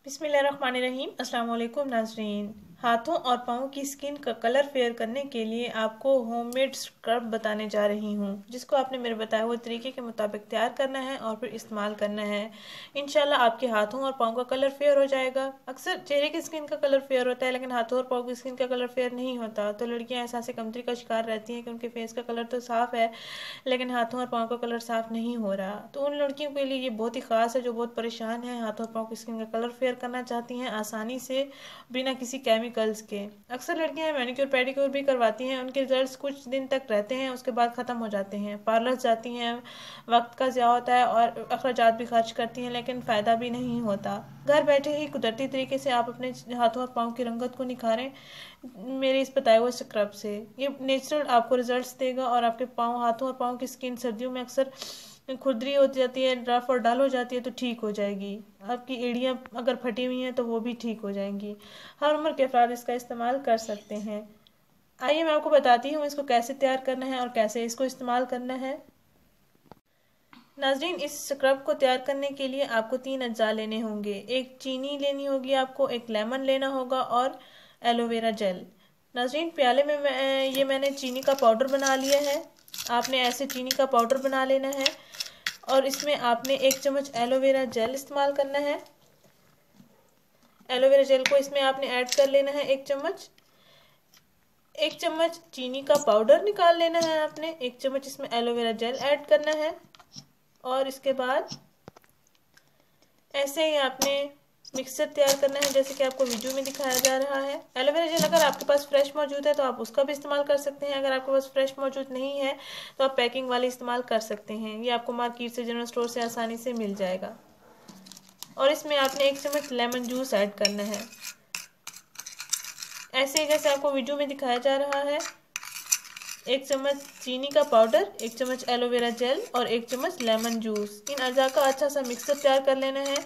बिस्मिल्लाहिर्रहमानिर्रहीम। अस्सलाम वालेकुम नाज़रीन। हाथों और पाँव की स्किन का कलर फेयर करने के लिए आपको होममेड स्क्रब बताने जा रही हूँ, जिसको आपने मेरे बताए हुए तरीके के मुताबिक तैयार करना है और फिर इस्तेमाल करना है। इंशाल्लाह आपके हाथों और पाँव का कलर फेयर हो जाएगा। अक्सर चेहरे की स्किन का कलर फेयर होता है, लेकिन हाथों और पाँव की स्किन का कलर फेयर नहीं होता, तो लड़कियाँ एहसास कमतरी का शिकार रहती हैं कि उनके फेस का कलर तो साफ़ है लेकिन हाथों और पाँव का कलर साफ़ नहीं हो रहा। तो उन लड़कियों के लिए ये बहुत ही ख़ास है जो बहुत परेशान हैं, हाथों और पाँव की स्किन का कलर फेयर करना चाहती हैं आसानी से बिना किसी केमिकल्स के। अक्सर लड़कियां मैनिक्योर पेडिक्योर भी करवाती हैं, उनके रिजल्ट्स कुछ दिन तक रहते हैं, उसके बाद ख़त्म हो जाते हैं। पार्लर जाती हैं, वक्त का ज़्यादा होता है और अखराजात भी खर्च करती हैं, लेकिन फ़ायदा भी नहीं होता। घर बैठे ही कुदरती तरीके से आप अपने हाथों और पाँव की रंगत को निखारें मेरे इस बताए हुए स्क्रब से। ये नेचुरल आपको रिजल्ट्स देगा और आपके पाँव, हाथों और पाँव की स्किन सर्दियों में अक्सर खुरदरी हो जाती है, रफ और डल हो जाती है, तो ठीक हो जाएगी। आपकी एड़ियाँ अगर फटी हुई हैं तो वो भी ठीक हो जाएंगी। हर उम्र के अफराद इसका इस्तेमाल कर सकते हैं। आइए मैं आपको बताती हूँ इसको कैसे तैयार करना है और कैसे इसको इस्तेमाल करना है। नाजरीन, इस स्क्रब को तैयार करने के लिए आपको 3 अज्जा लेने होंगे। एक चीनी लेनी होगी आपको, एक लेमन लेना होगा और एलोवेरा जेल। नाजरीन, प्याले में मैंने चीनी का पाउडर बना लिया है। आपने ऐसे चीनी का पाउडर बना लेना है और इसमें आपने 1 चम्मच एलोवेरा जेल इस्तेमाल करना है। एलोवेरा जेल को इसमें आपने ऐड कर लेना है 1 चम्मच। 1 चम्मच चीनी का पाउडर निकाल लेना है आपने। 1 चम्मच इसमें एलोवेरा जेल ऐड करना है और इसके बाद ऐसे ही आपने मिक्सर तैयार करना है, जैसे कि आपको वीडियो में दिखाया जा रहा है। एलोवेरा जेल अगर आपके पास फ्रेश मौजूद है तो आप उसका भी इस्तेमाल कर सकते हैं। अगर आपके पास फ्रेश मौजूद नहीं है तो आप पैकिंग वाले इस्तेमाल कर सकते हैं। ये आपको मार्केट से, जनरल स्टोर से आसानी से मिल जाएगा। और इसमें आपने 1 चम्मच लेमन जूस ऐड करना है, ऐसे ही जैसे आपको वीडियो में दिखाया जा रहा है। 1 चम्मच चीनी का पाउडर, 1 चम्मच एलोवेरा जेल और 1 चम्मच लेमन जूस। इन अज्जा का अच्छा सा मिक्सर तैयार कर लेना है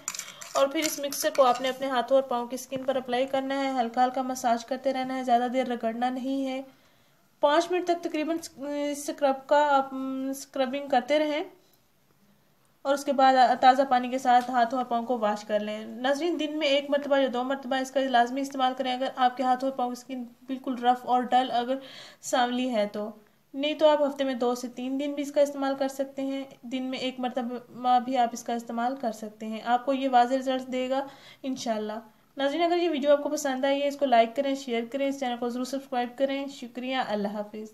और फिर इस मिक्सर को आपने अपने हाथों और पाँव की स्किन पर अप्लाई करना है। हल्का हल्का मसाज करते रहना है, ज़्यादा देर रगड़ना नहीं है। 5 मिनट तक तकरीबन स्क्रब का आप स्क्रबिंग करते रहें और उसके बाद ताज़ा पानी के साथ हाथों और पाँव को वॉश कर लें। नाज़रीन, दिन में 1 मरतबा या 2 मरतबा इसका लाजमी इस्तेमाल करें अगर आपके हाथों और पाँव की स्किन बिल्कुल रफ़ और डल अगर सांवली है तो। नहीं तो आप हफ्ते में 2 से 3 दिन भी इसका इस्तेमाल कर सकते हैं। दिन में 1 मरतबा भी आप इसका इस्तेमाल कर सकते हैं। आपको ये वाज़ेह रिजल्ट देगा इंशाल्लाह। नाज़रीन, अगर ये वीडियो आपको पसंद आई है, इसको लाइक करें, शेयर करें, इस चैनल को ज़रूर सब्सक्राइब करें। शुक्रिया। अल्लाह हाफिज़।